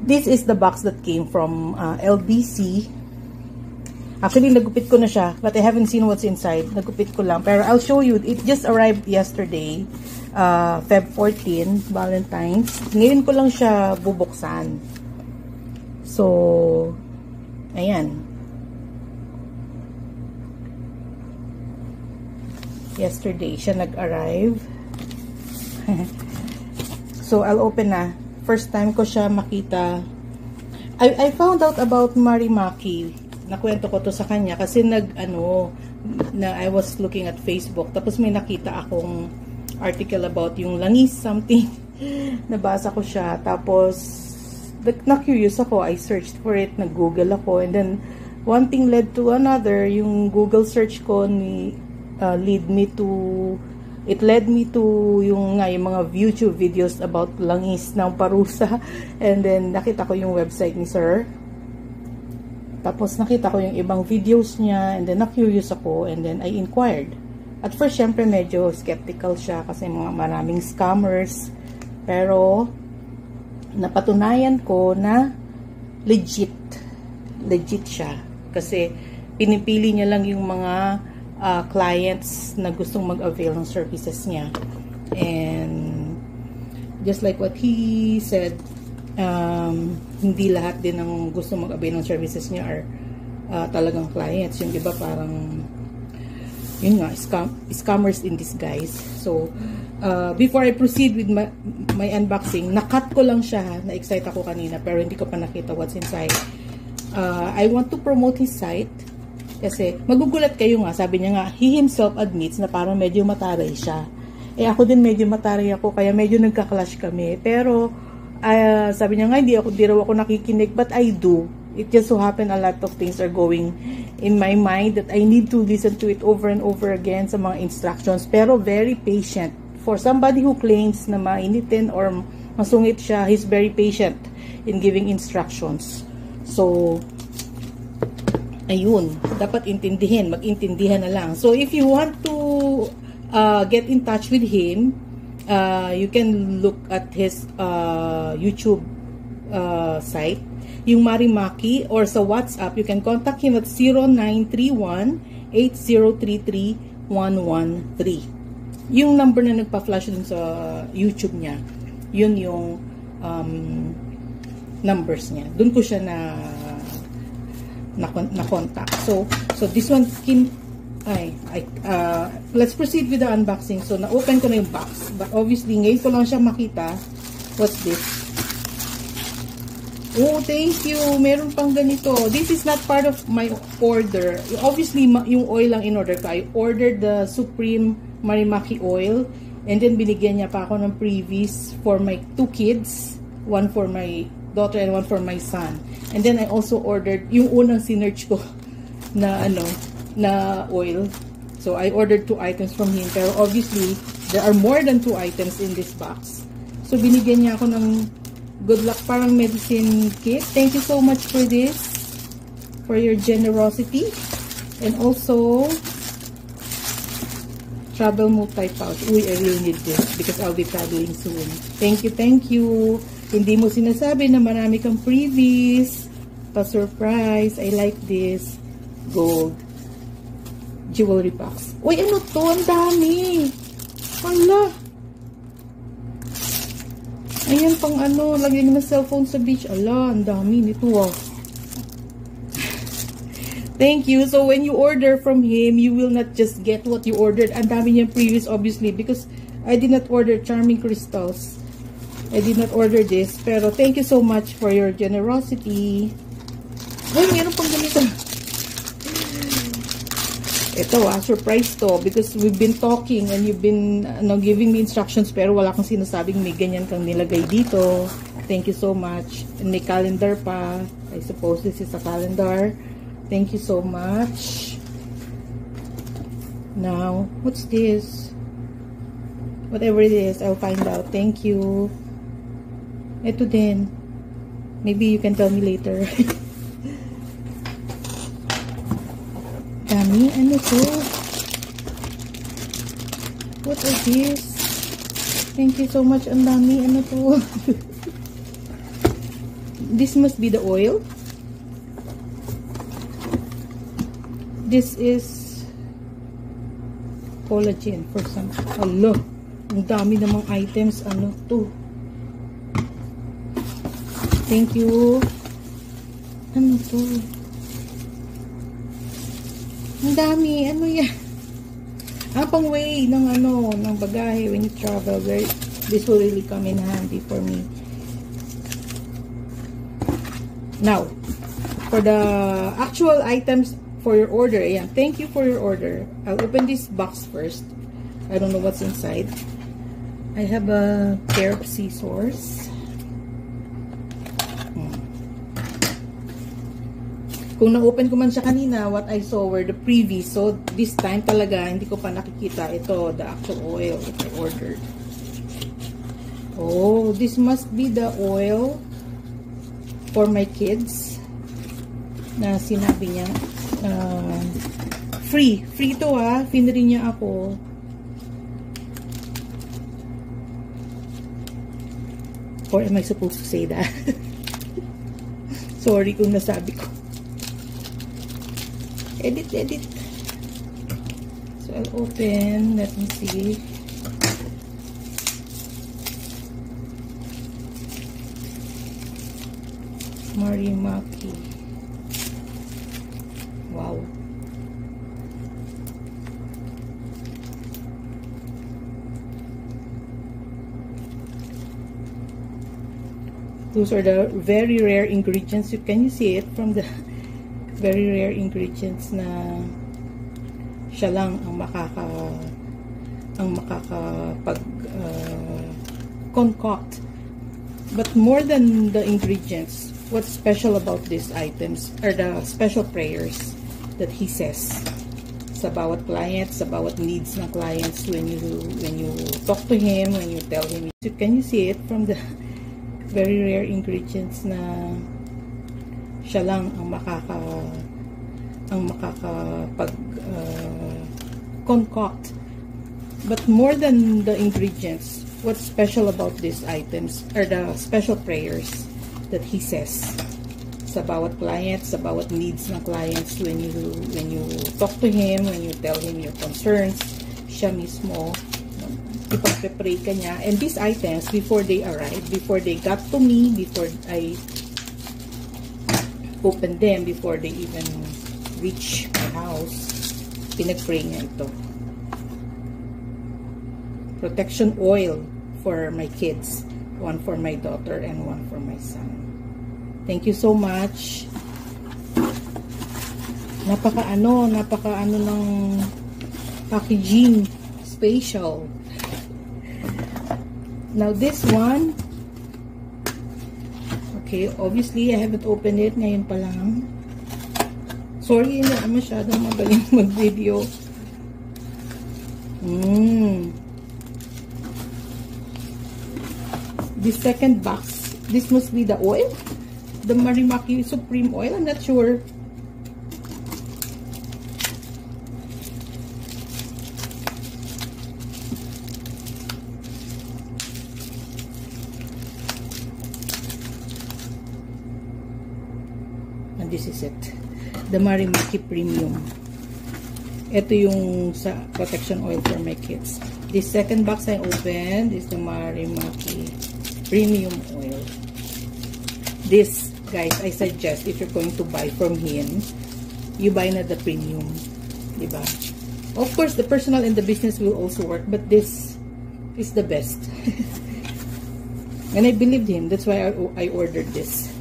This is the box that came from LBC. Actually, nagupit ko na siya, but I haven't seen what's inside. Nagupit ko lang. Pero I'll show you. It just arrived yesterday, Feb 14, Valentine's. Ngayon ko lang siya bubuksan. So, ayan. Yesterday siya nag-arrive. So, I'll open na. First time ko siya makita. I found out about Marimaki. Nakwento ko to sa kanya kasi na I was looking at Facebook. Tapos may nakita akong article about yung langis something. Nabasa ko siya. Tapos, na-curious ako. I searched for it. Nag-google ako. And then, one thing led to another. Yung Google search ko it led me to yung mga YouTube videos about langis ng parusa. And then, nakita ko yung website ni Sir. Tapos, nakita ko yung ibang videos niya. And then, na-curious ako. And then, I inquired. At first, syempre, medyo skeptical siya kasi maraming scammers. Pero, napatunayan ko na legit siya. Kasi, pinipili niya lang yung mga clients na gustong mag-avail ng services niya. And just like what he said, hindi lahat din ng gustong mag-avail ng services niya are talagang clients. Yung iba parang yun nga, scammers in disguise. So, before I proceed with my unboxing, nakat ko lang siya, na-excite ako kanina pero hindi ko pa nakita what's inside. I want to promote his site. Kasi, magugulat kayo nga, sabi niya nga, he himself admits na parang medyo mataray siya. Ako din medyo mataray ako, kaya medyo nagka-clash kami. Pero, sabi niya nga, di raw ako nakikinig, but I do. It just so happen a lot of things are going in my mind that I need to listen to it over and over again sa mga instructions. Pero, very patient. For somebody who claims na mainitin or masungit siya, he's very patient in giving instructions. So, ayun, dapat mag-intindihan na lang. So, if you want to get in touch with him, you can look at his YouTube site, yung Marimaki, or sa WhatsApp, you can contact him at 0931-8033-113. Yung number na nagpa-flash dun sa YouTube niya, yun yung numbers niya. Dun ko siya na contact. So this one let's proceed with the unboxing. So na-open ko na yung box, but obviously ngayon ko lang siya makita. What's this? Oh, thank you. Meron pang ganito. This is not part of my order. Obviously yung oil lang in order ko. I ordered the Supreme Marimaki oil, and then binigyan niya pa ako ng previous for my 2 kids, one for my daughter and one for my son. And then I also ordered yung unang sinerch ko na na oil. So I ordered 2 items from him, pero obviously there are more than 2 items in this box. So binigyan niya ako ng good luck parang medicine kit. Thank you so much for this, for your generosity. And also travel multi-pouch. Uy, I really need this because I'll be traveling soon. Thank you, thank you. Hindi mo sinasabi na marami kang previous. Pa-surprise. I like this. Gold. Jewelry box. Uy, ano to? Ang dami. Hala. Ayan pang lagyan ng cellphone sa beach. Ala, ang dami nito ah. Thank you. So, when you order from him, you will not just get what you ordered. Ang dami niyang previous, obviously, because I did not order charming crystals. I did not order this, pero thank you so much for your generosity. Uy, meron pang ganito. Ito surprise to, because we've been talking and you've been giving me instructions, pero wala kang sinasabing may ganyan kang nilagay dito. Thank you so much. And may calendar pa. I suppose this is a calendar. Thank you so much. Now, what's this? Whatever it is, I'll find out. Thank you. Ito din. Maybe you can tell me later. Dami. Ano to? What is this? Thank you so much. Ang dami. Ano to? This must be the oil. This is collagen for some. Hello, ang dami namang items. Ano to? Thank you. Ano to? Ang dami. Ano yan? Pang way ng ano, ng bagahe when you travel. This will really come in handy for me. Now, for the actual items for your order, ayan, thank you for your order. I'll open this box first. I don't know what's inside. I have a pair of scissors. Kung na-open ko man siya kanina, what I saw were the previous. So, this time talaga, hindi ko pa nakikita ito, the actual oil that I ordered. Oh, this must be the oil for my kids na sinabi niya. Free to ha. Finry niya ako. Or am I supposed to say that? Sorry kung nasabi ko. Edit. So, I'll open. Let me see. Marimaki. Wow. Those are the very rare ingredients. Can you see it from the very rare ingredients na siya lang ang makakapag concoct. But more than the ingredients, what's special about these items are the special prayers that he says sa bawat client, sa bawat needs ng clients when you talk to him, when you tell him. Can you see it from the very rare ingredients na siya lang ang makakapag concoct. But more than the ingredients, what's special about these items are the special prayers that he says sa bawat client, sa bawat needs ng clients when you talk to him, when you tell him your concerns. Siya mismo ipag-pray ka niya. And these items, before they arrived, before they got to me, before I open them, before they even reach my house, pinag-pray niya ito. Protection oil for my kids, one for my daughter and one for my son. Thank you so much. Napaka ano ng packaging, special. Now this one, okay, obviously I haven't opened it, ngayon pa lang. Sorry, hindi na masyadong magaling mag-video. This second box, this must be the oil, the Marimaki Supreme Oil. I'm not sure. And this is it, the Marimaki Premium. Ito yung sa protection oil for my kids. This second box I opened is the Marimaki Premium oil. This, guys, I suggest if you're going to buy from him, you buy na the premium, diba? Of course, the personal and the business will also work, but this is the best. And I believed him. That's why I ordered this.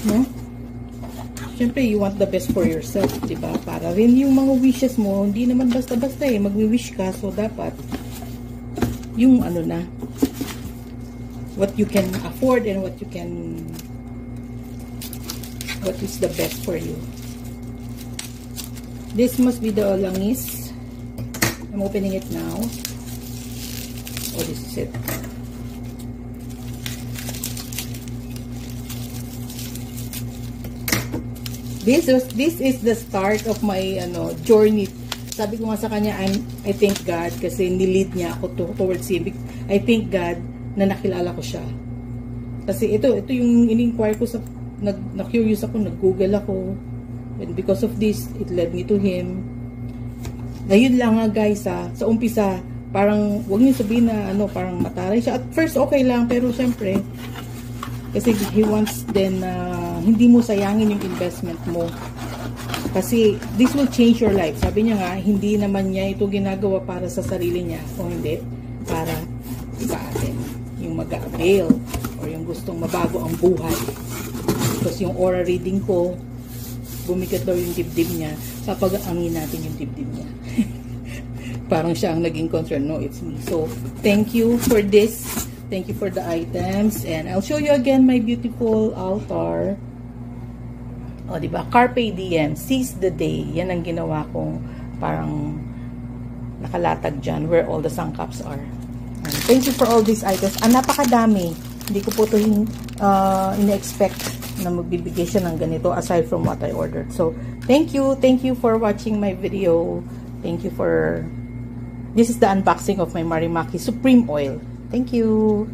No? Siyempre, you want the best for yourself, diba? Para rin yung mga wishes mo, hindi naman basta-basta eh. Magwi-wish ka, so dapat yung ano na, what you can afford and what is the best for you. This must be the langis. I'm opening it now. Oh, this is it. This is the start of my journey. Sabi ko nga sa kanya, I thank God kasi nilid niya ako towards him. I thank God na nakilala ko siya. Kasi ito yung in-inquire ko sa na-curious ako, nag-google ako. And because of this, it led me to him. Ngayon lang nga guys, sa umpisa, parang, huwag niyo sabihin na, parang mataray siya. At first, okay lang, pero syempre, kasi he wants then, hindi mo sayangin yung investment mo. Kasi, this will change your life. Sabi niya nga, hindi naman niya ito ginagawa para sa sarili niya, o hindi, para sa atin. Yung mag-avail, or yung gustong mabago ang buhay. Because yung aura reading ko, bumigat daw yung dibdib niya, papag-angin natin yung dibdib niya. Parang siya ang naging concern. No, it's me. So, thank you for this. Thank you for the items. And I'll show you again my beautiful altar. O, diba? Carpe diem. Seize the day. Yan ang ginawa kong parang nakalatag dyan where all the sangkaps are. And thank you for all these items. Napakadami. Hindi ko po ito ina-expect na magbibigay siya ng ganito aside from what I ordered. So, thank you. Thank you for watching my video. Thank you for... This is the unboxing of my Marimaki Supreme Oil. Thank you.